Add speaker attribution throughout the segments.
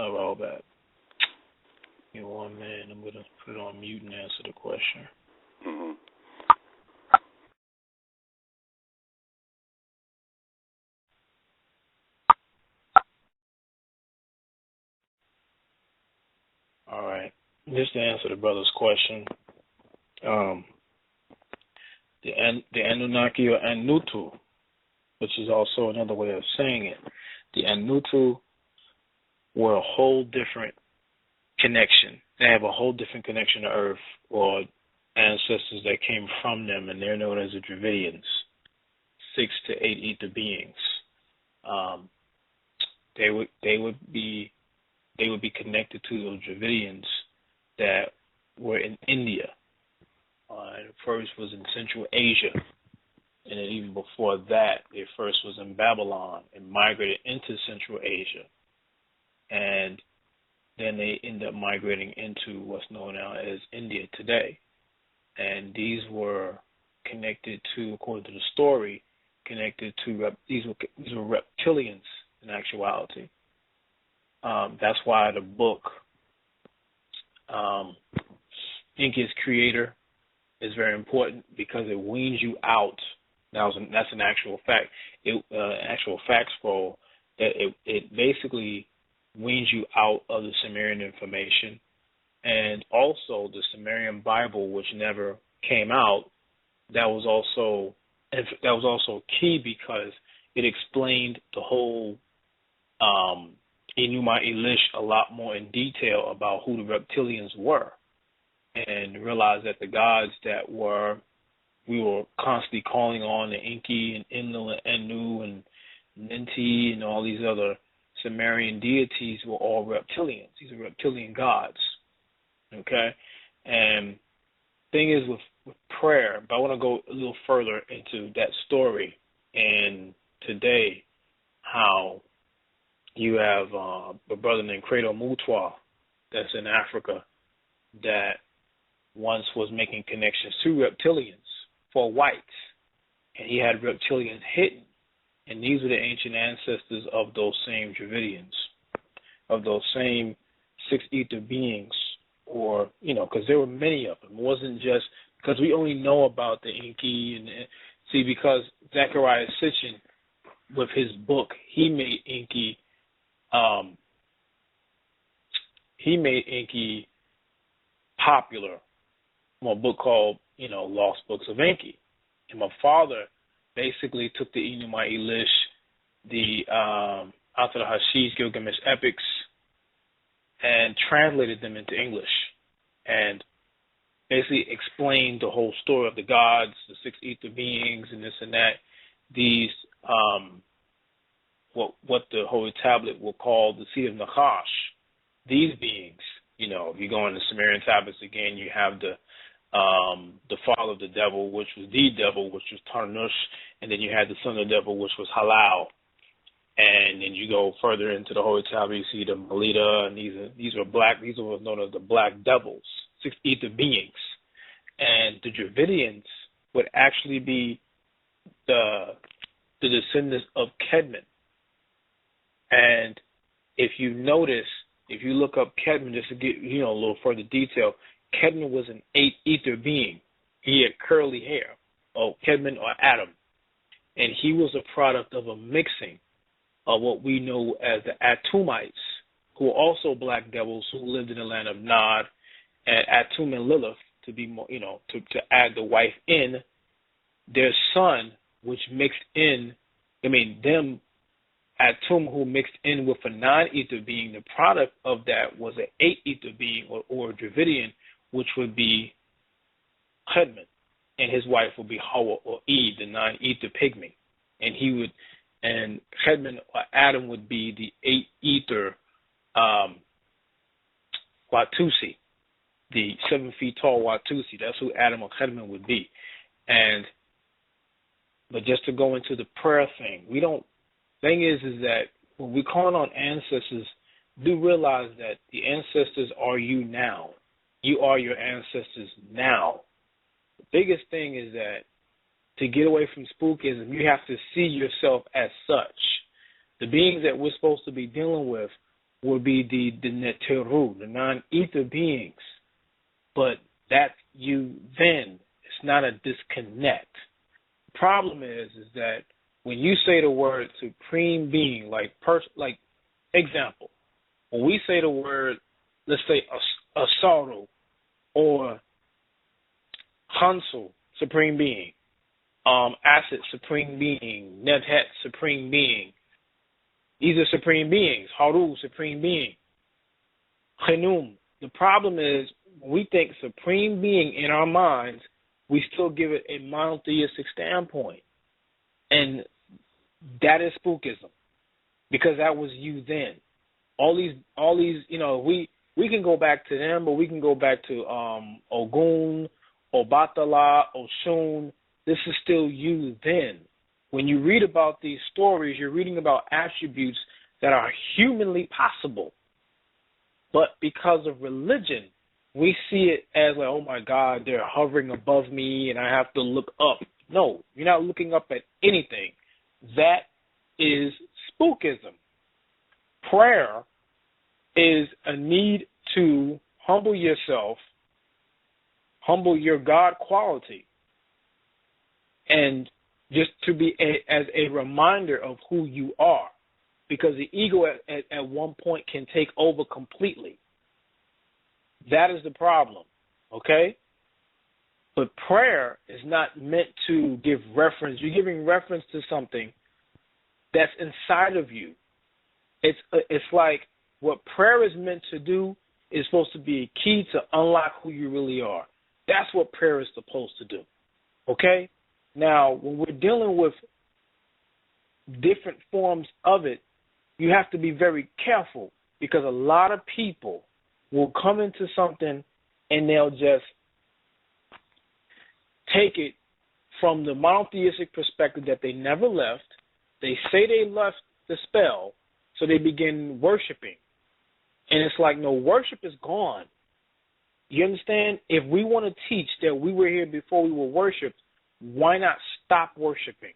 Speaker 1: All that. Give me 1 minute. I'm going to put it on mute and answer the question.
Speaker 2: Mm-hmm.
Speaker 1: All right. Just to answer the brother's question, the Anunnaki or Anutu, which is also another way of saying it, the Anutu were a whole different connection. They have a whole different connection to Earth, or ancestors that came from them, and they're known as the Dravidians, 6 to 8 ether beings. They would be connected to those Dravidians that were in India. First was in Central Asia, and then even before that, they first was in Babylon and migrated into Central Asia, and then they end up migrating into what's known now as India today. And these were connected to, according to the story, these were reptilians in actuality. That's why the book Inca's Creator is very important, because it weans you out. That's an actual fact. Actual fact scroll that it basically weans you out of the Sumerian information, and also the Sumerian Bible, which never came out. That was also key, because it explained the whole Enuma Elish a lot more in detail about who the reptilians were, and realized that the gods that we were constantly calling on, the Enki and Enlil and Enu and Ninti and all these other Sumerian deities, were all reptilians. These are reptilian gods. Okay? And thing is with prayer, but I want to go a little further into that story, and today how you have a brother named Credo Mutwa that's in Africa that once was making connections to reptilians for whites, and he had reptilians hidden, and these were the ancient ancestors of those same Dravidians, of those same 6 ether beings, or, because there were many of them. It wasn't just, because we only know about the Enki, because Zechariah Sitchin, with his book, he made Enki popular from a book called, Lost Books of Enki. And my father basically took the Enuma Elish, the Ata the Hashish, Gilgamesh epics, and translated them into English, and basically explained the whole story of the gods, the 6 ether beings, and this and that. These, what the Holy Tablet will call the Seed of Nakash. These beings, if you go into Sumerian tablets again, you have the father of the devil, which was the devil, which was Tarnush, and then you had the son of the devil, which was Halal. And then you go further into the Holy Tablet, you see the Melita, and these are what's known as the black devils, 6 ether beings. And the Dravidians would actually be the descendants of Kedman. And if you notice, if you look up Kedman, just to get a little further detail, Kedman was an 8 ether being. He had curly hair, Kedman or Adam, and he was a product of a mixing of what we know as the Atumites, who were also black devils who lived in the land of Nod, and Atum and Lilith, to be more, to add the wife in. Their son, which mixed in, them Atum, who mixed in with a non-ether being, the product of that was an 8 ether being or a Dravidian, which would be Kedman, and his wife would be Hawa or Eve, the non-ether pygmy, and Kedman or Adam would be the 8 ether Watusi, the 7 feet tall Watusi. That's who Adam or Kedman would be. But just to go into the prayer thing, thing is that when we call on ancestors, do realize that the ancestors are you now. You are your ancestors now. The biggest thing is that to get away from spookism, you have to see yourself as such. The beings that we're supposed to be dealing with would be the Neteru, the non-ether beings. But that's you then. It's not a disconnect. The problem is that when you say the word supreme being, like example, when we say the word, let's say Asaru or Hansel, supreme being, Acid, supreme being, Nedhet, supreme being, these are supreme beings. Haru, supreme being. Khenum. The problem is when we think supreme being in our minds, we still give it a monotheistic standpoint. And that is spookism. Because that was you then. All these, we can go back to them, but we can go back to Ogun, Obatala, Oshun. This is still you then. When you read about these stories, you're reading about attributes that are humanly possible. But because of religion, we see it as like, oh my God, they're hovering above me and I have to look up. No, you're not looking up at anything. That is spookism. Prayer is a need to humble yourself, humble your God quality, and just to be as a reminder of who you are, because the ego at one point can take over completely. That is the problem, okay? But prayer is not meant to give reference. You're giving reference to something that's inside of you. It's like what prayer is meant to do is supposed to be a key to unlock who you really are. That's what prayer is supposed to do, okay? Now, when we're dealing with different forms of it, you have to be very careful because a lot of people will come into something and they'll just take it from the monotheistic perspective that they never left. They say they left the spell, so they begin worshiping. And it's like, no, worship is gone. You understand? If we want to teach that we were here before we were worshipped, why not stop worshiping?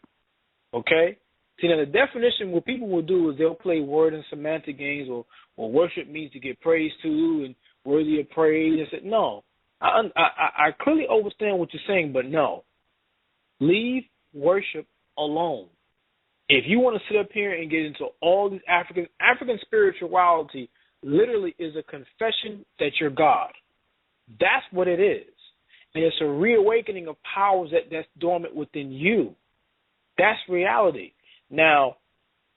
Speaker 1: Okay? See, now the definition, what people will do is they'll play word and semantic games, or worship means to get praised to and worthy of praise. And say, no, I clearly understand what you're saying, but no. Leave worship alone. If you want to sit up here and get into all these African spirituality literally is a confession that you're God. That's what it is. And it's a reawakening of powers that's dormant within you. That's reality. Now,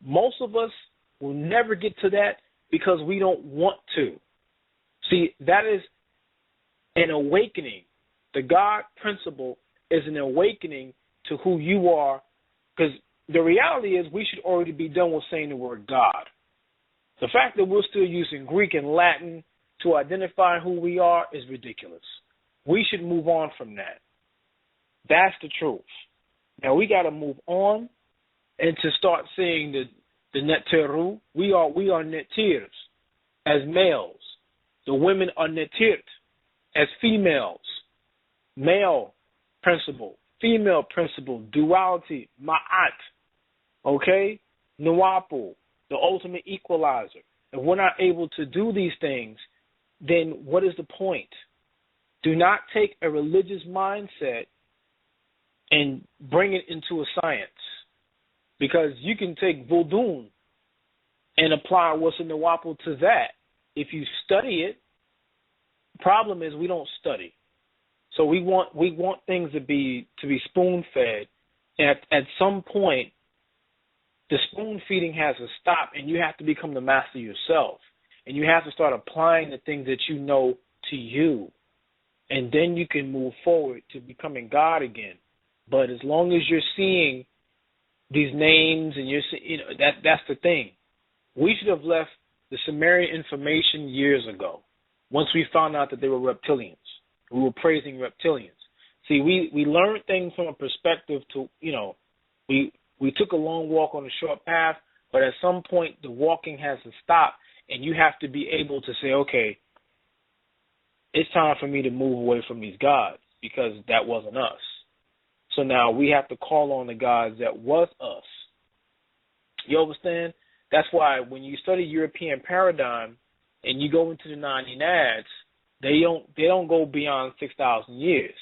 Speaker 1: most of us will never get to that because we don't want to. See, that is an awakening. The God principle is an awakening to who you are, because the reality is we should already be done with saying the word God. The fact that we're still using Greek and Latin to identify who we are is ridiculous. We should move on from that. That's the truth. Now we got to move on and to start seeing the Neteru. We are Netirs as males. The women are Netirt as females. Male principle, female principle, duality, Ma'at. Okay? Nuwaupu, the ultimate equalizer. If we're not able to do these things, then what is the point? Do not take a religious mindset and bring it into a science, because you can take voodoo and apply what's in Nuwaupu to that. If you study it, the problem is we don't study. So we want things to be spoon-fed. At some point, the spoon-feeding has to stop, and you have to become the master yourself. And you have to start applying the things that you know to you. And then you can move forward to becoming God again. But as long as you're seeing these names and you're seeing, that's the thing. We should have left the Sumerian information years ago, once we found out that they were reptilians. We were praising reptilians. See, we learned things from a perspective to, we took a long walk on a short path, but at some point the walking has to stop, and you have to be able to say, okay, it's time for me to move away from these gods, because that wasn't us. So now we have to call on the gods that was us. You understand? That's why when you study European paradigm and you go into the non-enads, they don't go beyond 6,000 years.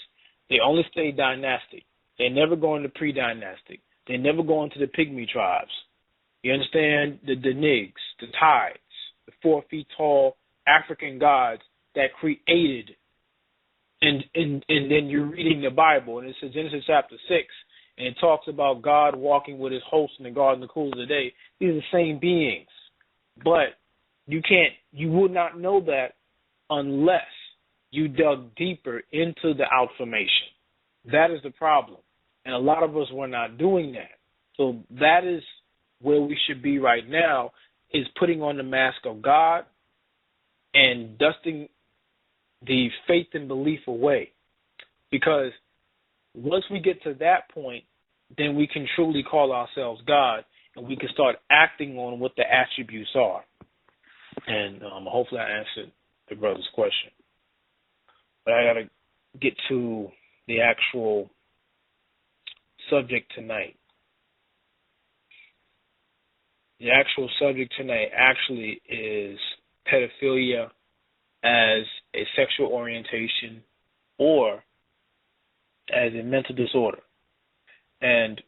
Speaker 1: They only stay dynastic. They never go into pre-dynastic. They never go into the pygmy tribes. You understand? The Nigs, the Tides, the 4 feet tall African gods that created. And then you're reading the Bible, and it says Genesis chapter 6, and it talks about God walking with his host in the garden in the cool of the day. These are the same beings. But you would not know that unless you dug deeper into the outformation. That is the problem. And a lot of us were not doing that. So that is where we should be right now, is putting on the mask of God and dusting the faith and belief away. Because once we get to that point, then we can truly call ourselves God, and we can start acting on what the attributes are. And hopefully I answered the brother's question. But I got to get to the actual subject tonight. The actual subject tonight actually is pedophilia as a sexual orientation or as a mental disorder. And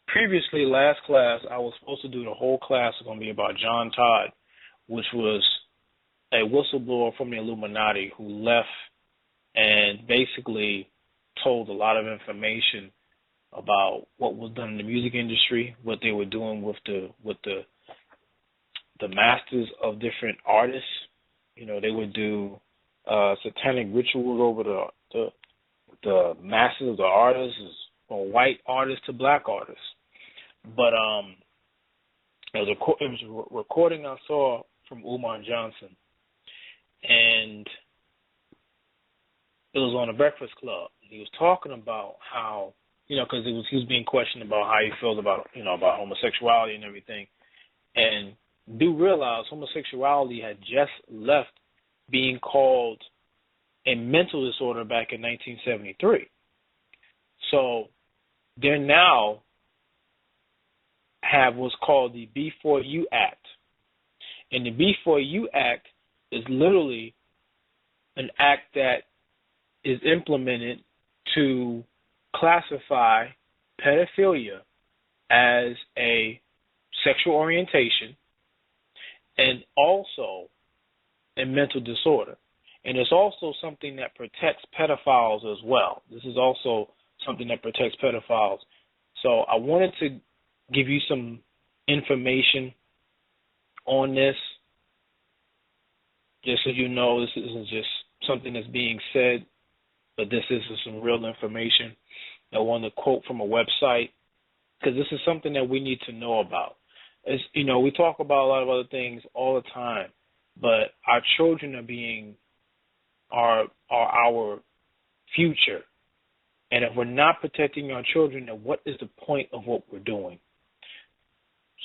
Speaker 1: previously, last class, I was supposed to do the whole class was going to be about John Todd, which was a whistleblower from the Illuminati who left and basically told a lot of information about what was done in the music industry, what they were doing with the masters of different artists. You know, they would do satanic rituals over the masters of the artists, from white artists to black artists. But it was a recording I saw from Umar Johnson, and it was on a Breakfast Club. He was talking about how, because he was being questioned about how he feels about, about homosexuality and everything. And do realize homosexuality had just left being called a mental disorder back in 1973. So they now have what's called the B4U Act. And the B4U Act is literally an act that is implemented to classify pedophilia as a sexual orientation and also a mental disorder. And it's also something that protects pedophiles as well. This is also something that protects pedophiles. So I wanted to give you some information on this, just so you know this isn't just something that's being said, but this is some real information. I want to quote from a website, because this is something that we need to know about. As we talk about a lot of other things all the time, but our children are our future. And if we're not protecting our children, then what is the point of what we're doing?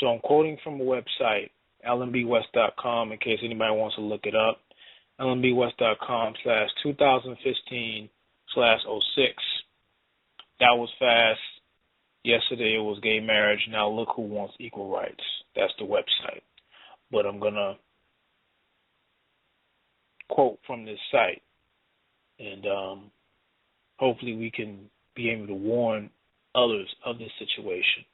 Speaker 1: So I'm quoting from a website, lmbwest.com, in case anybody wants to look it up. lmbwest.com/2015/06. That was fast. Yesterday it was gay marriage. Now look who wants equal rights. That's the website. But I'm going to quote from this site. And hopefully we can be able to warn others of this situation.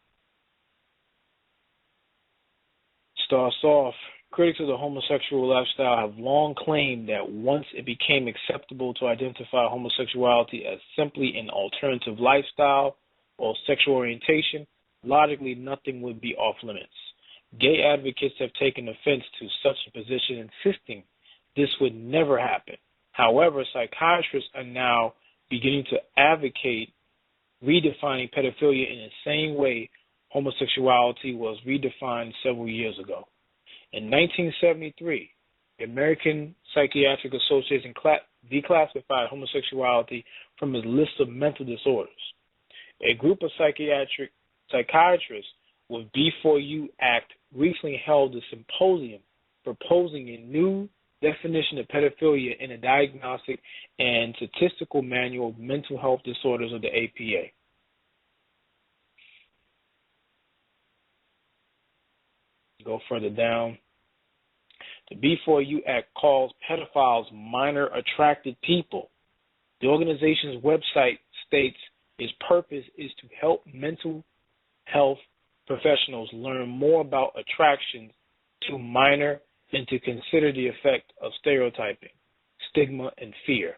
Speaker 1: Starts off, critics of the homosexual lifestyle have long claimed that once it became acceptable to identify homosexuality as simply an alternative lifestyle or sexual orientation, logically nothing would be off limits. Gay advocates have taken offense to such a position, insisting this would never happen. However, psychiatrists are now beginning to advocate redefining pedophilia in the same way homosexuality was redefined several years ago. In 1973, the American Psychiatric Association declassified homosexuality from its list of mental disorders. A group of psychiatrists with B4U Act recently held a symposium proposing a new definition of pedophilia in a diagnostic and statistical manual of mental health disorders of the APA. Go further down. The B4U Act calls pedophiles minor attracted people. The organization's website states its purpose is to help mental health professionals learn more about attractions to minor and to consider the effect of stereotyping, stigma, and fear.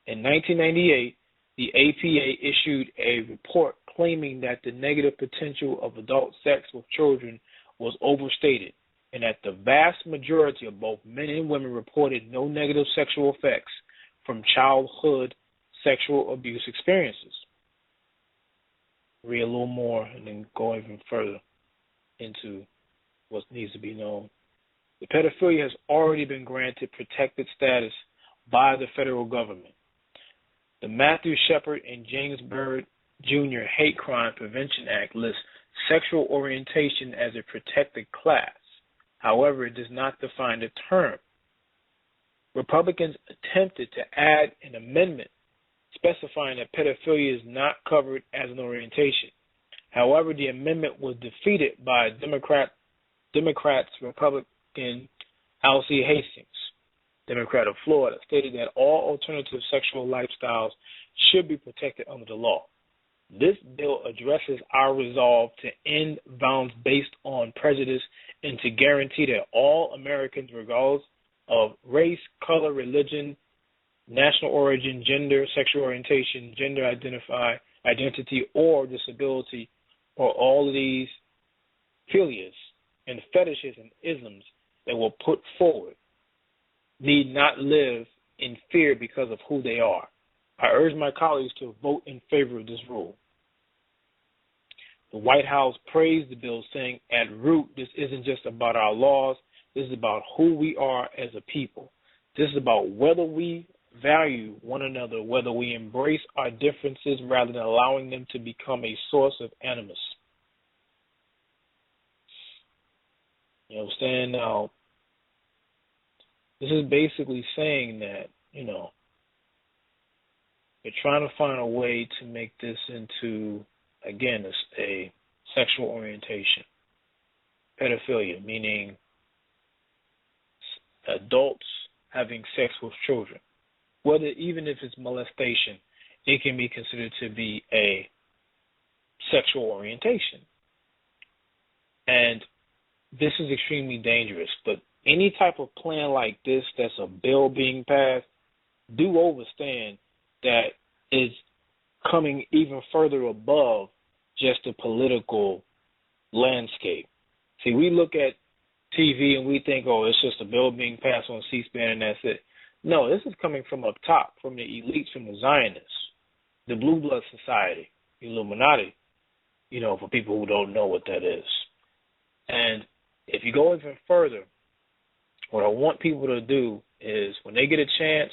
Speaker 1: In 1998, the APA issued a report claiming that the negative potential of adult sex with children was overstated, and that the vast majority of both men and women reported no negative sexual effects from childhood sexual abuse experiences. Read a little more and then go even further into what needs to be known. The pedophilia has already been granted protected status by the federal government. The Matthew Shepard and James Byrd Jr. Hate Crime Prevention Act lists sexual orientation as a protected class. However, it does not define the term. Republicans attempted to add an amendment specifying that pedophilia is not covered as an orientation. However, the amendment was defeated by Democrats Republican Alcee Hastings, Democrat of Florida, stated that all alternative sexual lifestyles should be protected under the law. This bill addresses our resolve to end violence based on prejudice and to guarantee that all Americans, regardless of race, color, religion, national origin, gender, sexual orientation, gender identity, or disability, or all of these philias and fetishes and isms that were put forward, need not live in fear because of who they are. I urge my colleagues to vote in favor of this rule. The White House praised the bill, saying, at root, this isn't just about our laws. This is about who we are as a people. This is about whether we value one another, whether we embrace our differences rather than allowing them to become a source of animus. You understand? Now, this is basically saying that, they're trying to find a way to make this into, again, a sexual orientation. Pedophilia, meaning adults having sex with children. Whether, even if it's molestation, it can be considered to be a sexual orientation. And this is extremely dangerous. But any type of plan like this that's a bill being passed, do understand that is coming even further above just the political landscape. See, we look at TV and we think, oh, it's just a bill being passed on C-SPAN and that's it. No, this is coming from up top, from the elites, from the Zionists, the Blue Blood Society, the Illuminati, for people who don't know what that is. And if you go even further, what I want people to do is when they get a chance,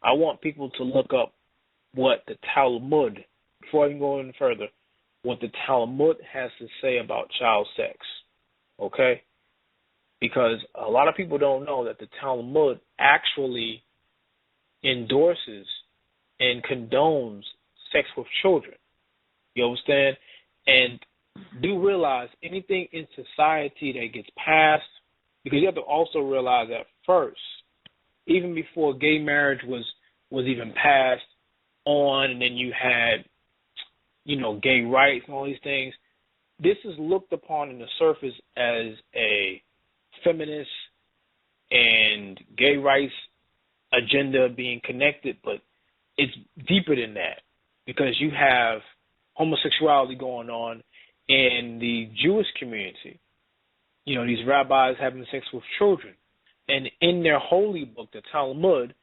Speaker 1: I want people to look up what the Talmud, before I can go any further, what the Talmud has to say about child sex, okay? Because a lot of people don't know that the Talmud actually endorses and condones sex with children. You understand? And do realize anything in society that gets passed, because you have to also realize that first, even before gay marriage was even passed on, and then you had, gay rights and all these things, this is looked upon on the surface as a feminist and gay rights agenda being connected, but it's deeper than that, because you have homosexuality going on in the Jewish community. These rabbis having sex with children. And in their holy book, the Talmud,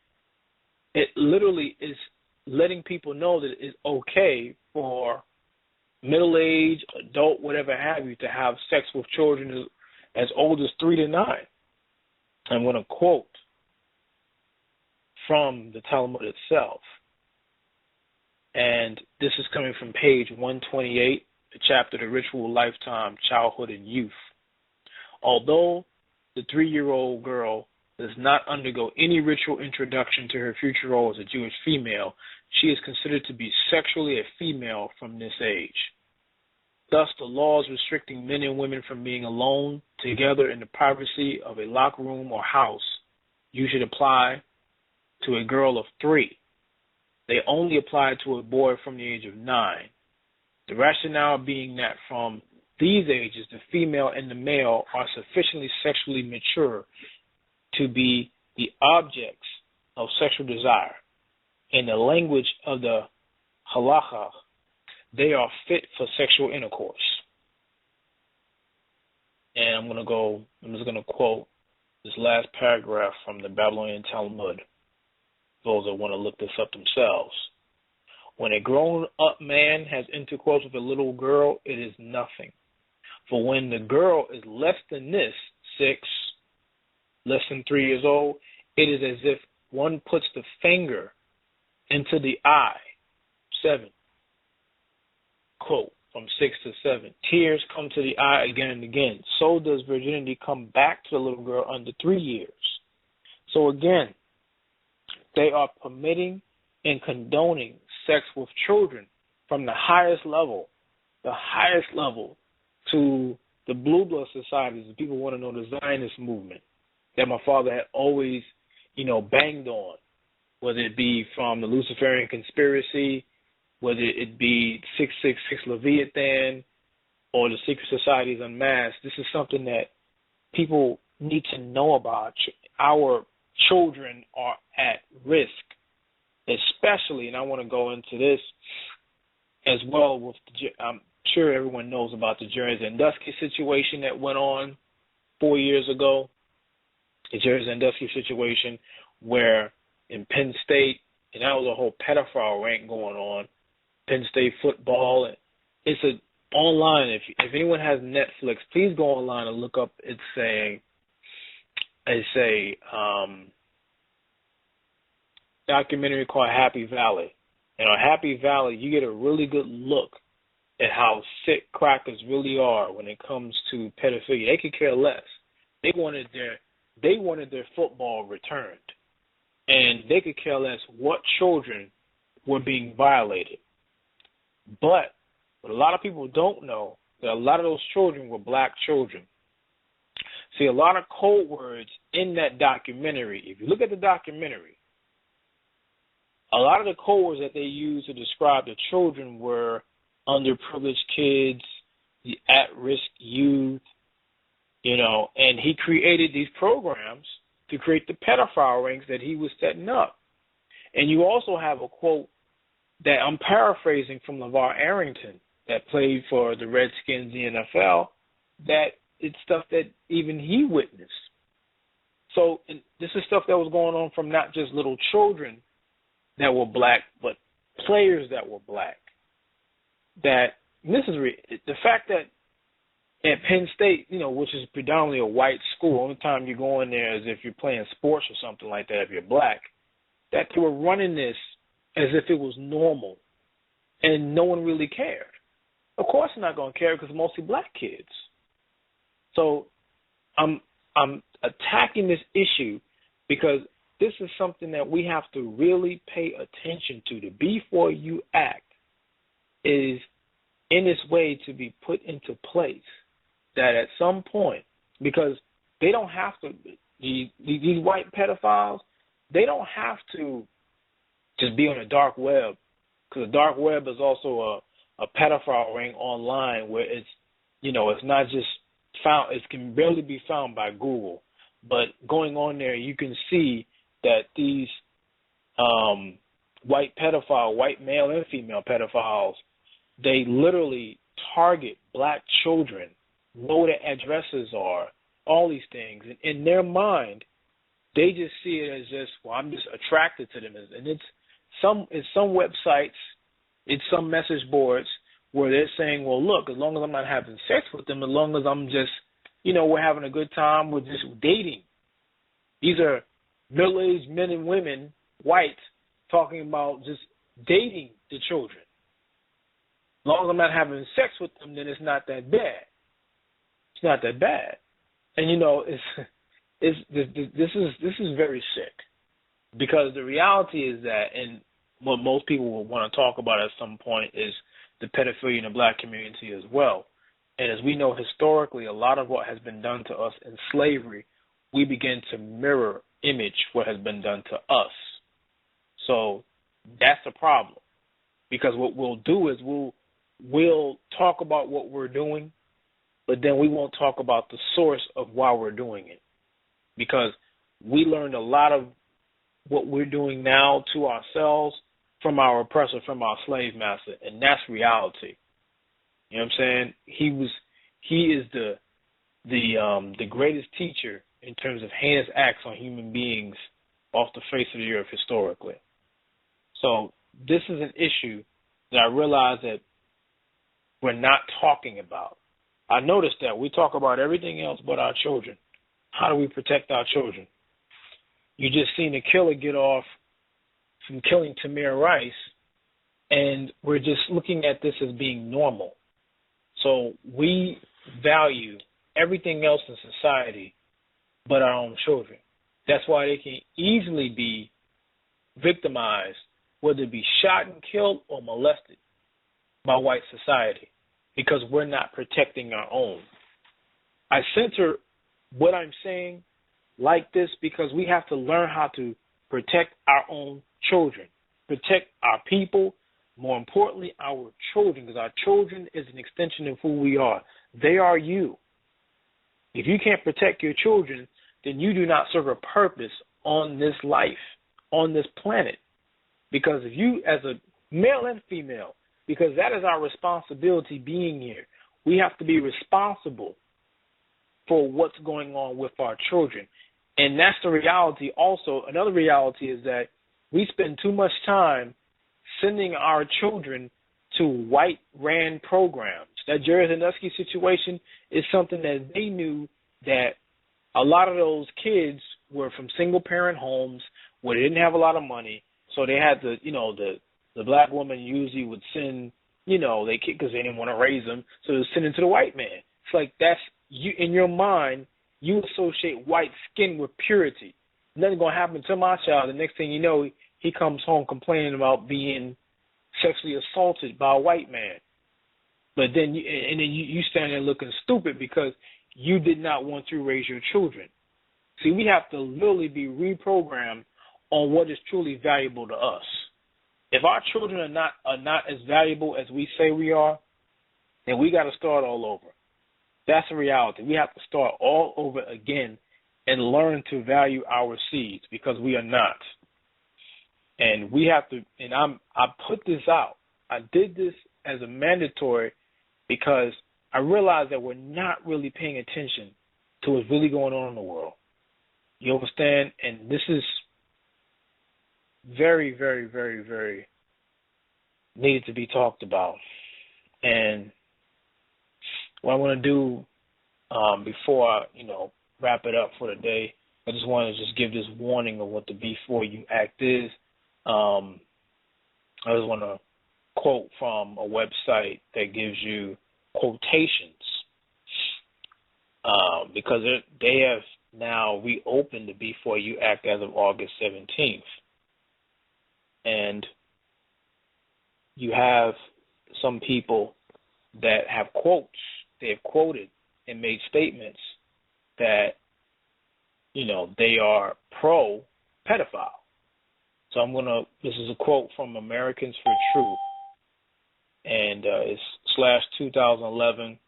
Speaker 1: it literally is letting people know that it's okay for middle-aged, adult, whatever have you, to have sex with children as old as 3 to 9. I'm going to quote from the Talmud itself. And this is coming from page 128, the chapter, The Ritual Lifetime, Childhood and Youth. Although the 3-year-old girl does not undergo any ritual introduction to her future role as a Jewish female, she is considered to be sexually a female from this age. Thus, the laws restricting men and women from being alone together in the privacy of a locked room or house usually apply to a girl of 3. They only apply to a boy from the age of 9. The rationale being that from these ages, the female and the male are sufficiently sexually mature to be the objects of sexual desire. In the language of the halakha, they are fit for sexual intercourse. And I'm just going to quote this last paragraph from the Babylonian Talmud. Those that want to look this up themselves. When a grown-up man has intercourse with a little girl, it is nothing. For when the girl is less than this, 6, less than 3 years old, it is as if one puts the finger into the eye. 7. Quote, from 6 to 7. Tears come to the eye again and again. So does virginity come back to the little girl under 3 years. So again, they are permitting and condoning sex with children from the highest level to the blue blood societies, the people want to know the Zionist movement that my father had always, banged on, whether it be from the Luciferian conspiracy, whether it be 666 Leviathan or the secret societies unmasked. This is something that people need to know about. Our children are at risk, especially, and I want to go into this as well with, I'm sure everyone knows about the Jerry Sandusky situation that went on 4 years ago, the Jerry Sandusky situation where in Penn State, and that was a whole pedophile ring going on, Penn State football. And it's online. If anyone has Netflix, please go online and look up. It's a documentary called Happy Valley. And on Happy Valley, you get a really good look at how sick crackers really are when it comes to pedophilia. They could care less. They wanted their football returned, and they could care less what children were being violated. But what a lot of people don't know, that a lot of those children were black children. See, a lot of code words in that documentary. If you look at the documentary, a lot of the code words that they used to describe the children were underprivileged kids, the at-risk youth, and he created these programs to create the pedophile rings that he was setting up. And you also have a quote that I'm paraphrasing from LeVar Arrington that played for the Redskins, the NFL, that it's stuff that even he witnessed. So this is stuff that was going on from not just little children that were black, but players that were black. The fact that at Penn State, which is predominantly a white school, only time you go in there is if you're playing sports or something like that, if you're black, that they were running this as if it was normal, and no one really cared. Of course they're not going to care because it's mostly black kids. So I'm attacking this issue because this is something that we have to really pay attention to. The Before You Act is in its way to be put into place, that at some point, because they don't have to, these white pedophiles, they don't have to just be on the dark web, because the dark web is also a pedophile ring online where it's not just found, it can barely be found by Google. But going on there, you can see that these white male and female pedophiles, they literally target black children, know what their addresses are, all these things. And in their mind, they just see it as just, well, I'm just attracted to them. And it's some websites, it's some message boards where they're saying, well, look, as long as I'm not having sex with them, as long as I'm just, we're having a good time, we're just dating. These are middle-aged men and women, white, talking about just dating the children. As long as I'm not having sex with them, then it's not that bad. It's not that bad. And this is very sick, because the reality is that, and what most people will want to talk about at some point is the pedophilia in the black community as well. And as we know historically, a lot of what has been done to us in slavery, we begin to mirror image what has been done to us. So that's a problem, because what we'll do is we'll talk about what we're doing, but then we won't talk about the source of why we're doing it, because we learned a lot of what we're doing now to ourselves from our oppressor, from our slave master, and that's reality. You know what I'm saying? He is the greatest teacher in terms of heinous acts on human beings off the face of the earth historically. So this is an issue that I realize that we're not talking about. I noticed that we talk about everything else but our children. How do we protect our children? You just seen a killer get off from killing Tamir Rice, and we're just looking at this as being normal. So we value everything else in society but our own children. That's why they can easily be victimized, whether it be shot and killed or molested by white society, because we're not protecting our own. I center what I'm saying like this because we have to learn how to protect our own children, protect our people, more importantly, our children, because our children is an extension of who we are. They are you. If you can't protect your children, then you do not serve a purpose on this life, on this planet. Because if you, as a male and female, because that is our responsibility being here, we have to be responsible for what's going on with our children. And that's the reality also. Another reality is that we spend too much time sending our children to white-ran programs. That Jerry Zanuski situation is something that they knew that a lot of those kids were from single-parent homes where they didn't have a lot of money, so they had to, the black woman usually would send, they kid because they didn't want to raise them, so they would send them to the white man. It's like that's, you in your mind, you associate white skin with purity. Nothing's going to happen to my child. The next thing you know, he comes home complaining about being sexually assaulted by a white man. But then you stand there looking stupid because you did not want to raise your children. See, we have to literally be reprogrammed on what is truly valuable to us. If our children are not as valuable as we say we are, then we got to start all over. That's the reality. We have to start all over again and learn to value our seeds, because we are not. And we have to, and I put this out. I did this as a mandatory because I realized that we're not really paying attention to what's really going on in the world. You understand? And this is very, very, very, very needed to be talked about. And what I want to do before I, wrap it up for the day, I just want to just give this warning of what the B4U Act is. I just want to quote from a website that gives you quotations because they have now reopened the B4U Act as of August 17th. And you have some people that have quotes. They have quoted and made statements that, they are pro-pedophile. So this is a quote from Americans for Truth, and it's /2011.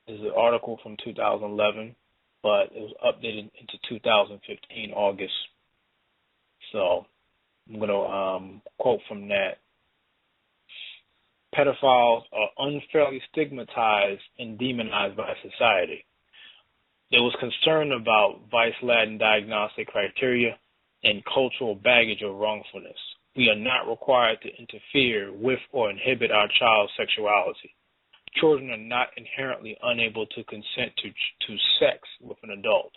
Speaker 1: This is an article from 2011, but it was updated into 2015, August. So I'm going to quote from that. Pedophiles are unfairly stigmatized and demonized by society. There was concern about Vice-Latin diagnostic criteria and cultural baggage of wrongfulness. We are not required to interfere with or inhibit our child's sexuality. Children are not inherently unable to consent to sex with an adult.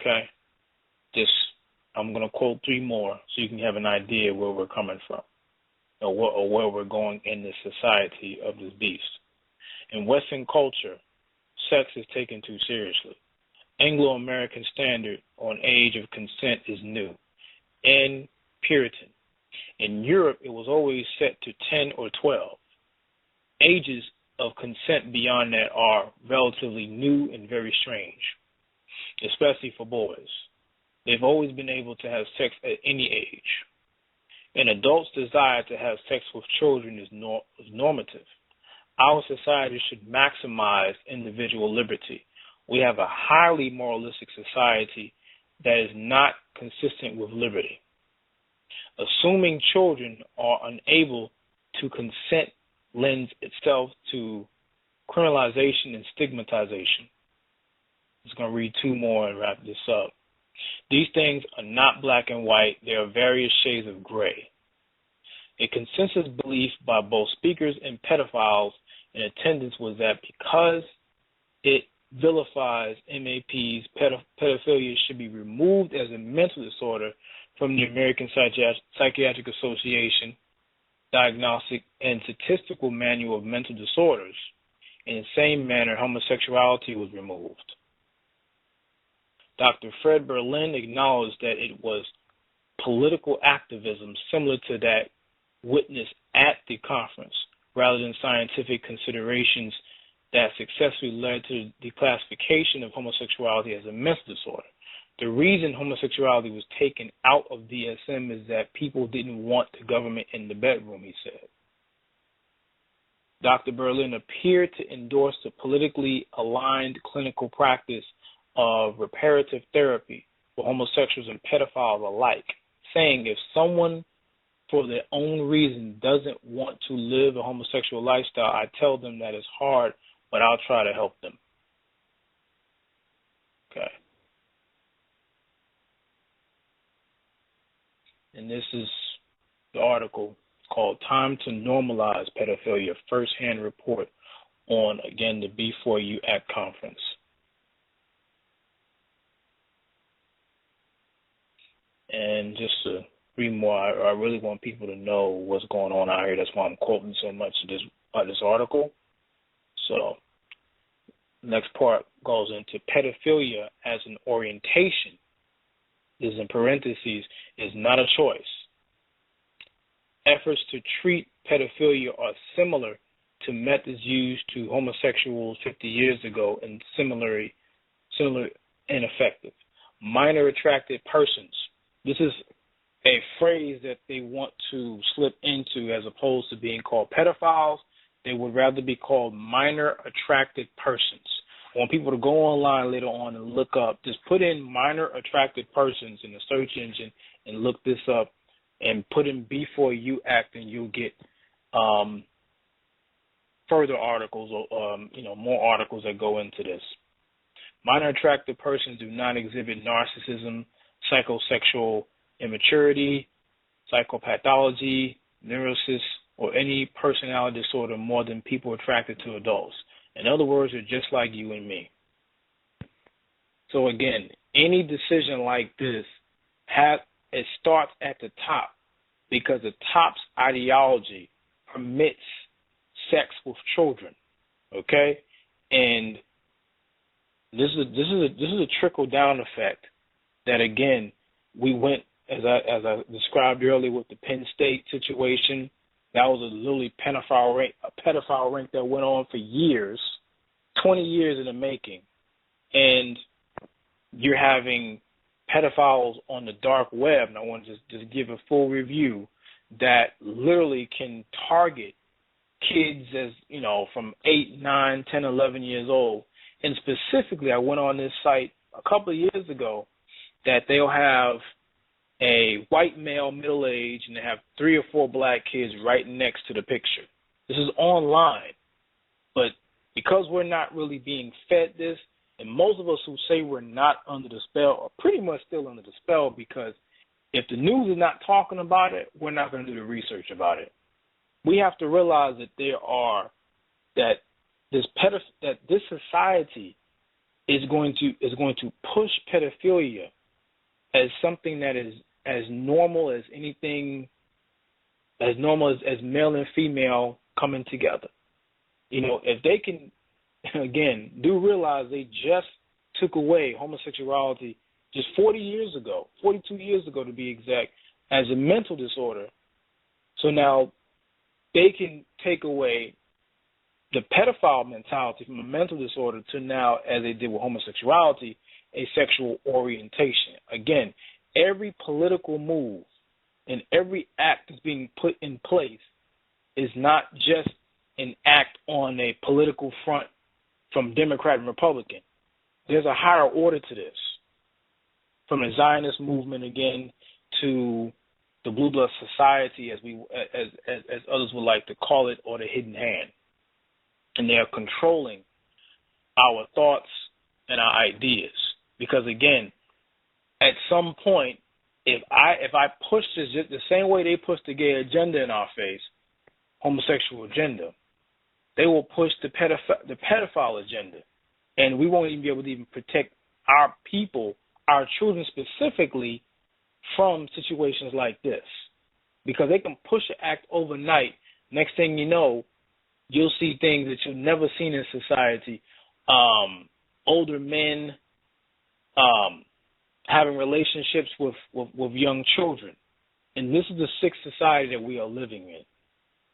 Speaker 1: Okay? I'm going to quote 3 more so you can have an idea where we're coming from or where we're going in the society of this beast. In Western culture, sex is taken too seriously. Anglo-American standard on age of consent is new and Puritan. In Europe, it was always set to 10 or 12. Ages of consent beyond that are relatively new and very strange, especially for boys. They've always been able to have sex at any age. An adult's desire to have sex with children is normative. Our society should maximize individual liberty. We have a highly moralistic society that is not consistent with liberty. Assuming children are unable to consent lends itself to criminalization and stigmatization. I'm just going to read two more and wrap this up. These things are not black and white. There are various shades of gray. A consensus belief by both speakers and pedophiles in attendance was that because it vilifies MAPs, pedophilia should be removed as a mental disorder from the American Psychiatric Association Diagnostic and Statistical Manual of Mental Disorders. In the same manner, homosexuality was removed. Dr. Fred Berlin acknowledged that it was political activism similar to that witnessed at the conference, rather than scientific considerations that successfully led to the classification of homosexuality as a mental disorder. The reason homosexuality was taken out of DSM is that people didn't want the government in the bedroom, he said. Dr. Berlin appeared to endorse the politically aligned clinical practice of reparative therapy for homosexuals and pedophiles alike, saying if someone for their own reason doesn't want to live a homosexual lifestyle, I tell them that it's hard, but I'll try to help them. Okay. And this is the article called Time to Normalize Pedophilia, First-Hand Report on, again, the B4U Act Conference. And just to read more, I really want people to know what's going on out here. That's why I'm quoting so much of this article. So, next part goes into pedophilia as an orientation. This in parentheses is not a choice. Efforts to treat pedophilia are similar to methods used to homosexuals 50 years ago and similar ineffective. Minor attracted persons. This is a phrase that they want to slip into as opposed to being called pedophiles. They would rather be called minor attracted persons. I want people to go online later on and look up, just put in minor attracted persons in the search engine and look this up and put in B4U Act and you'll get further articles or, more articles that go into this. Minor attracted persons do not exhibit narcissism, psychosexual immaturity, psychopathology, neurosis, or any personality disorder more than people attracted to adults. In other words, they're just like you and me. So again, any decision like this, it starts at the top because the top's ideology permits sex with children. Okay? And this is a trickle down effect that again we went as I described earlier with the Penn State situation. That was a literally pedophile ring that went on for years, 20 years in the making. And you're having pedophiles on the dark web, and I want to just give a full review, that literally can target kids as, from 8, 9, 10, 11 years old. And specifically, I went on this site a couple of years ago that they'll have a white male, middle-aged, and they have 3 or 4 black kids right next to the picture. This is online. But because we're not really being fed this, and most of us who say we're not under the spell are pretty much still under the spell, because if the news is not talking about it, we're not going to do the research about it. We have to realize that this society is going to push pedophilia as something that is as normal as anything, as normal as male and female coming together. If they can, again, do realize they just took away homosexuality just 42 years ago to be exact, as a mental disorder, So now they can take away the pedophile mentality from a mental disorder to now, as they did with homosexuality, a sexual orientation. Again, every political move and every act that's being put in place is not just an act on a political front from Democrat and Republican. There's a higher order to this, from the Zionist movement again to the Blue Blood Society, as others would like to call it, or the Hidden Hand, and they are controlling our thoughts and our ideas. Because again, at some point, if I push this just the same way they push the gay agenda in our face, homosexual agenda, they will push the pedophile agenda, and we won't even be able to even protect our people, our children specifically, from situations like this, because they can push an act overnight. Next thing you know, you'll see things that you've never seen in society. Older men having relationships with young children, and this is the sick society that we are living in.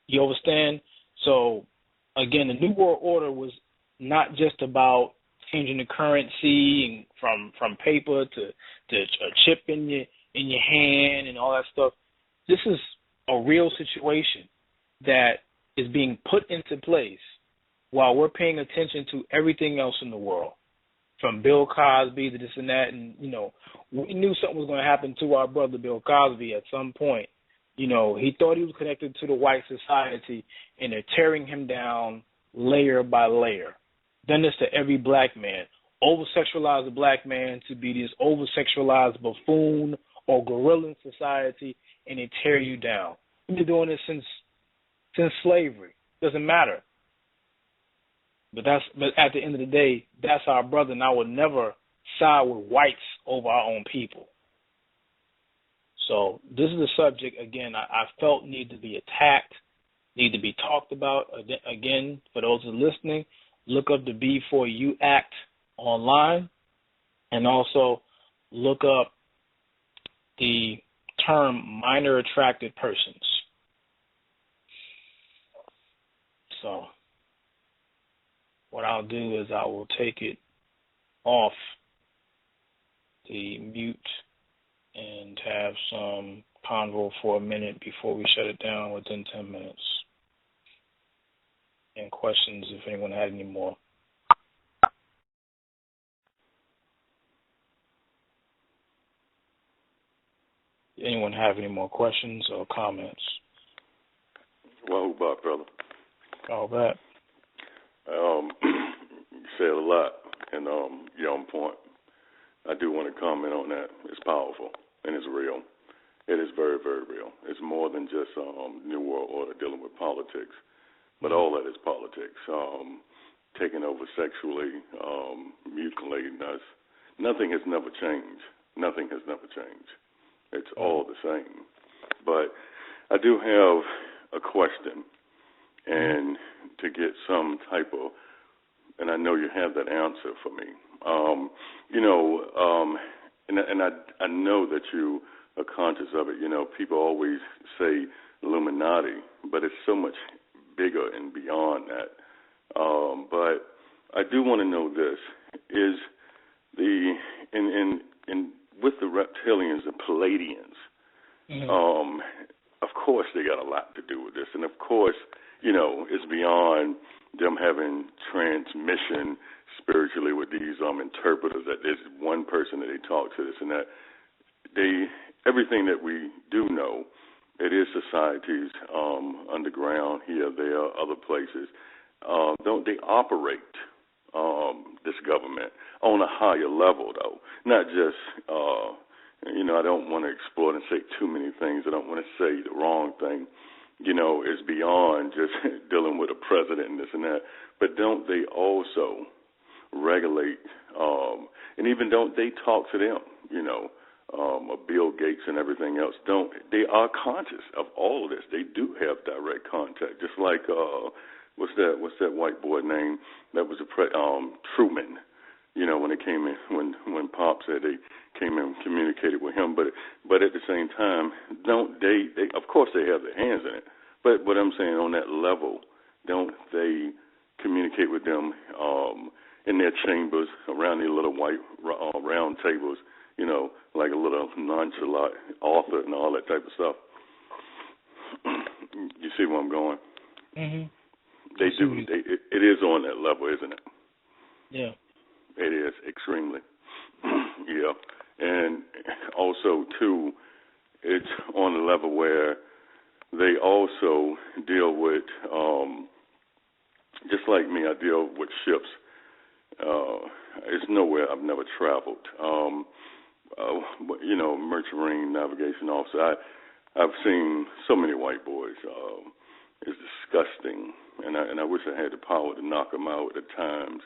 Speaker 1: You understand? So again, the New World Order was not just about changing the currency and from paper to a chip in your hand and all that stuff. This is a real situation that is being put into place while we're paying attention to everything else in the world, from Bill Cosby to this and that. And, you know, we knew something was going to happen to our brother Bill Cosby at some point. You know, he thought he was connected to the white society, and they're tearing him down layer by layer. Done this to every black man. Over-sexualize a black man to be this over-sexualized buffoon or gorilla in society, and they tear you down. We've been doing this since slavery. Doesn't matter. But at the end of the day, that's our brother, and I would never side with whites over our own people. So this is a subject, again, I felt need to be attacked, need to be talked about. Again, for those who are listening, look up the B4U Act online, and also look up the term minor attracted persons. So what I'll do is I will take it off the mute and have some convo for a minute before we shut it down within 10 minutes. And questions if anyone had any more. Anyone have any more questions or comments?
Speaker 2: Well, Bob, brother.
Speaker 1: All that.
Speaker 2: You said a lot, and you're on point. I do want to comment on that. It's powerful, and it's real. It is very, very real. It's more than just New World Order dealing with politics, but all that is politics. Taking over sexually, mutilating us. Nothing has never changed. Nothing has never changed. It's all the same. But I do have a question, and to get some type of, and I know you have that answer for me. And I know that you are conscious of it. You know, people always say Illuminati, but it's so much bigger and beyond that. But I do want to know this: is with the reptilians and Palladians, of course they got a lot to do with this, and of course, you know, it's beyond them having transmission spiritually with these interpreters, that there's one person that they talk to this and that. Everything that we do know, it is societies underground here, there, other places. Don't they operate this government on a higher level, though? Not just, I don't want to explore and say too many things. I don't want to say the wrong thing. You know, it's beyond just dealing with a president and this and that. But don't they also regulate, and even don't they talk to them, Bill Gates and everything else? They are conscious of all of this. They do have direct contact, just like, what's that white boy name that was Truman? You know, when it came in, when Pop said they came and communicated with him. But at the same time, don't they of course they have their hands in it. But what I'm saying, on that level, don't they communicate with them in their chambers around their little white round tables, like a little nonchalant author and all that type of stuff? You see where I'm going?
Speaker 1: Mm-hmm.
Speaker 2: They do. It is on that level, isn't it?
Speaker 1: Yeah.
Speaker 2: It is, extremely. Yeah. And also, too, it's on a level where they also deal with, just like me, I deal with ships. It's nowhere I've never traveled. Merchant Marine navigation officer. I've seen so many white boys. It's disgusting, and I wish I had the power to knock them out at times.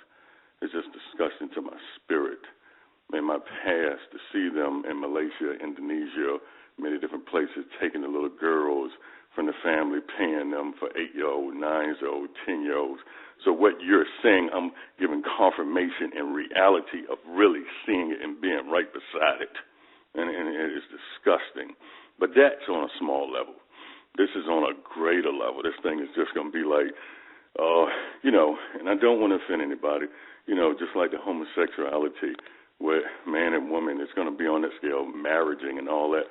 Speaker 2: It's just disgusting to my spirit. In my past, to see them in Malaysia, Indonesia, many different places, taking the little girls from the family, paying them for 8-year-old, 9-year-old, 10-year-olds. So what you're saying, I'm giving confirmation and reality of really seeing it and being right beside it. And it is disgusting. But that's on a small level. This is on a greater level. This thing is just going to be like, and I don't want to offend anybody, just like the homosexuality where man and woman is going to be on that scale, marriaging and all that.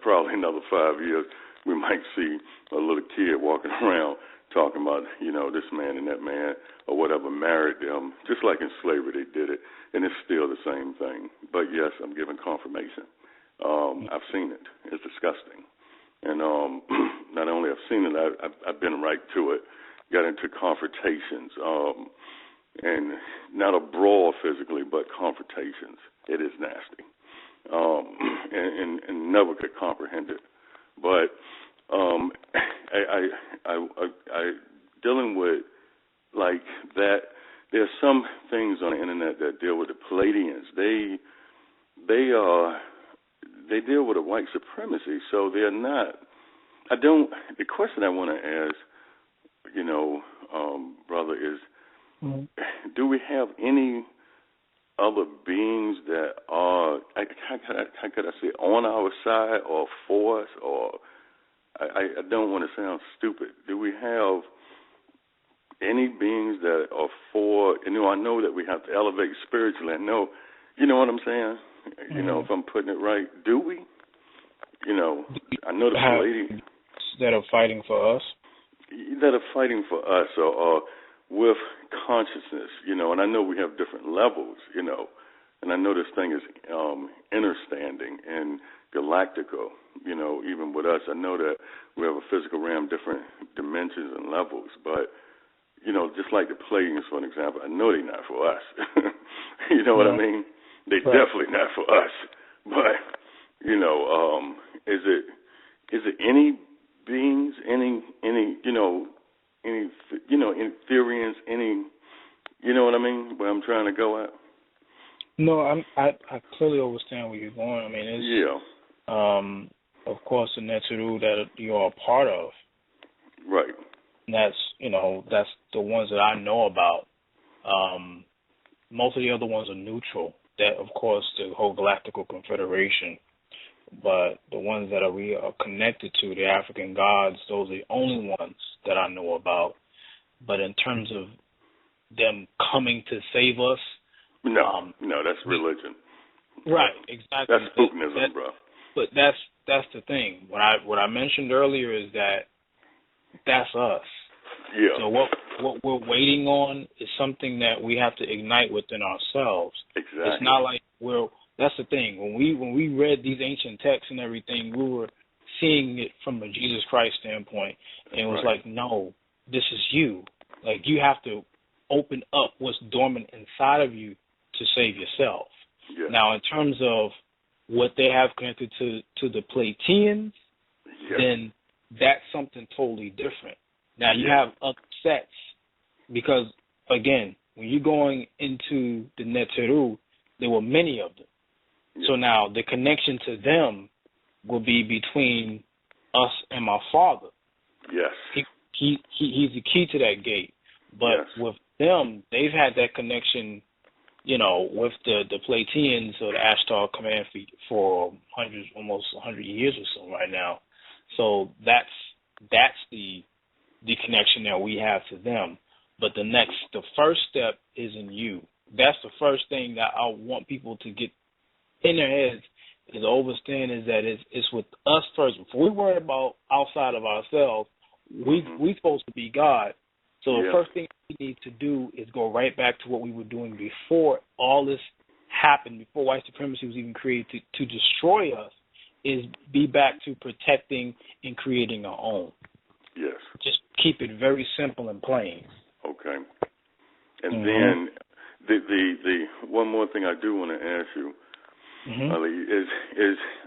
Speaker 2: Probably another 5 years, we might see a little kid walking around talking about, this man and that man or whatever married them, just like in slavery they did it, and it's still the same thing. But, yes, I'm giving confirmation. I've seen it. It's disgusting. And not only I've seen it, I've been right to it, got into confrontations, and not a brawl physically, but confrontations. It is nasty, and never could comprehend it. But I dealing with like that. There are some things on the internet that deal with the Palladians. They deal with a white supremacy, so they're not. The question I want to ask, brother, is, do we have any other beings that are, how could I say, on our side or for us? Or I don't want to sound stupid. Do we have any beings that are for? I know that we have to elevate spiritually. I know, you know what I'm saying? If I'm putting it right, do we? I know the Palladians
Speaker 1: that are fighting for us.
Speaker 2: That are fighting for us, or with consciousness, and I know we have different levels, and I know this thing is understanding and galactical, even with us. I know that we have a physical realm, different dimensions and levels, but, just like the Palladians, for an example, I know they're not for us. You know what I mean? They're definitely not for us. But, is it any beings, any Ethereans, any, what I mean, where I'm trying to go at?
Speaker 1: No, I clearly understand where you're going. I mean, it's, of course, the Neteru that you're a part of.
Speaker 2: Right.
Speaker 1: And that's the ones that I know about. Most of the other ones are neutral. That, of course, the whole Galactical Confederation. But the ones that we are connected to, the African gods, those are the only ones that I know about. But in terms of them coming to save us,
Speaker 2: no, that's religion.
Speaker 1: Right, exactly.
Speaker 2: That's Spookinism, bro.
Speaker 1: But that's the thing. What I mentioned earlier is that that's us.
Speaker 2: Yeah.
Speaker 1: So what we're waiting on is something that we have to ignite within ourselves.
Speaker 2: Exactly.
Speaker 1: It's not like that's the thing. When we read these ancient texts and everything, we were seeing it from a Jesus Christ standpoint, and it was like, no, this is you. Like, you have to open up what's dormant inside of you to save yourself.
Speaker 2: Yeah.
Speaker 1: Now, in terms of what they have connected to the Pleiadians, then that's something totally different. Now, you have other sets because, again, when you're going into the Neteru, there were many of them. Yeah. So now the connection to them will be between us and my Father.
Speaker 2: Yes.
Speaker 1: He's the key to that gate. But with them, they've had that connection with the Platinians or the Ashtar command for almost 100 years or so right now. So that's the connection that we have to them. But the first step is in you. That's the first thing that I want people to get in their heads, is understand is that it's with us first. Before we worry about outside of ourselves, we supposed to be God. So the first thing we need to do is go right back to what we were doing before all this happened, before white supremacy was even created to destroy us, is be back to protecting and creating our own.
Speaker 2: Yes.
Speaker 1: Just keep it very simple and plain.
Speaker 2: Okay. And then the one more thing I do want to ask you, Ali, is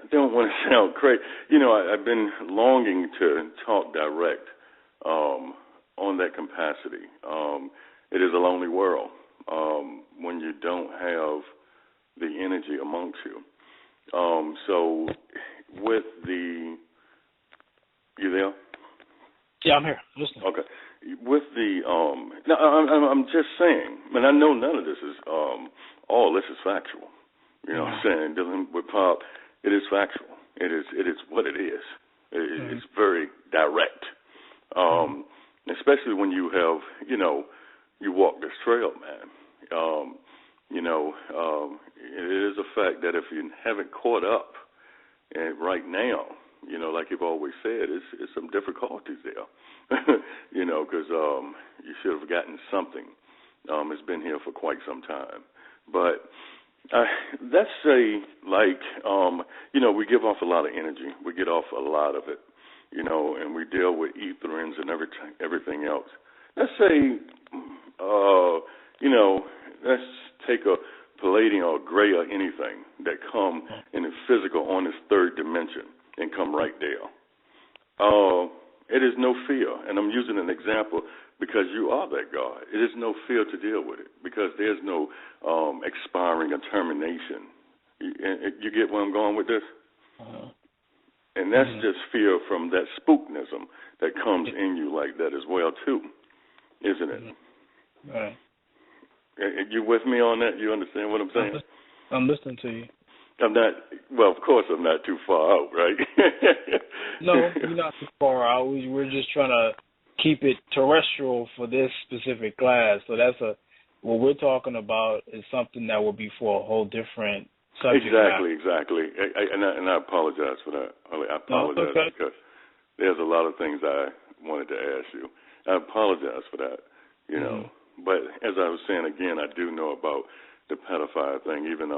Speaker 2: I don't want to sound crazy. I've been longing to talk direct on that capacity. It is a lonely world when you don't have the energy amongst you. So with the, you there?
Speaker 1: Yeah, I'm here. Listening.
Speaker 2: Okay. With the, now I'm just saying, and I know none of this is, all this is factual. You know what I'm saying? Dealing with pop, it is factual. It is what it is. It's very direct. Especially when you have, you walk this trail, man. It is a fact that if you haven't caught up right now, like you've always said, it's some difficulties there. Because you should have gotten something. It's been here for quite some time. But let's say, we give off a lot of energy. We get off a lot of it, and we deal with etherins and everything else. Let's say, let's take a palladium or gray or anything that come in the physical on this third dimension and come right there. It is no fear, and I'm using an example because you are that God. It is no fear to deal with it because there's no expiring or termination. You get where I'm going with this? And that's just fear from that spooknism that comes in you like that as well, too, isn't it?
Speaker 1: Right.
Speaker 2: You with me on that? You understand what I'm saying?
Speaker 1: I'm listening to you.
Speaker 2: I'm not, well, of course I'm not too far out, right?
Speaker 1: No, you're not too far out. We're just trying to keep it terrestrial for this specific class. So what we're talking about is something that will be for a whole different subject matter.
Speaker 2: Exactly. And I apologize for that. I apologize because there's a lot of things I wanted to ask you. I apologize for that, But as I was saying again, I do know about the pedophile thing. Even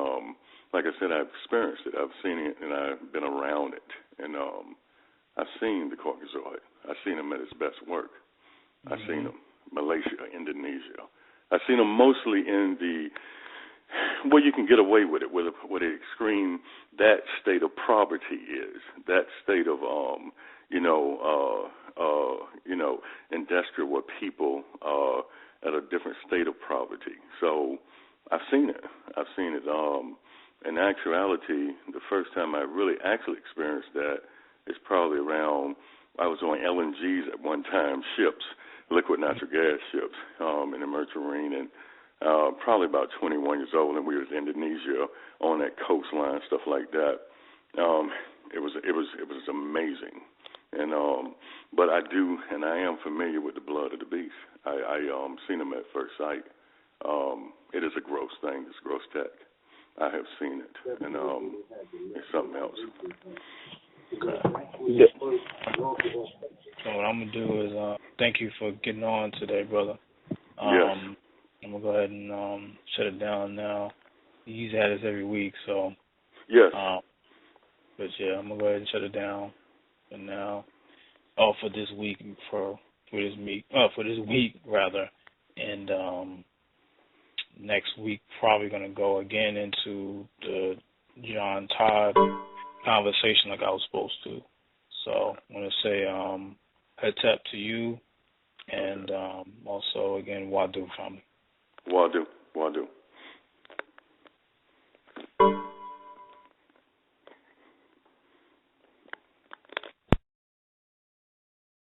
Speaker 2: like I said, I've experienced it. I've seen it, and I've been around it. And I've seen the Caucasoid. I've seen him at his best work. I've seen him Malaysia, Indonesia. I've seen him mostly in where you can get away with it, where the extreme that state of poverty is, that state of industrial where people are at a different state of poverty. So I've seen it. In actuality, the first time I really actually experienced that is probably around, I was on LNGs at one time, ships, liquid natural gas ships, in the Merchant Marine, and probably about 21 years old, and we was in Indonesia on that coastline, stuff like that. It was amazing. And but I do, and I am familiar with the blood of the beast. I seen them at first sight. It is a gross thing. It's gross tech. I have seen it, and it's something else.
Speaker 1: Okay. So what I'm gonna do is thank you for getting on today, brother.
Speaker 2: Yes.
Speaker 1: I'm gonna go ahead and shut it down now. He's had us every week, so
Speaker 2: yes.
Speaker 1: But yeah, I'm gonna go ahead and shut it down for now. For this week, for this week rather, and next week probably gonna go again into the John Todd conversation like I was supposed to. So I want to say heads up to you, and also again Wadu family.
Speaker 2: Wadu.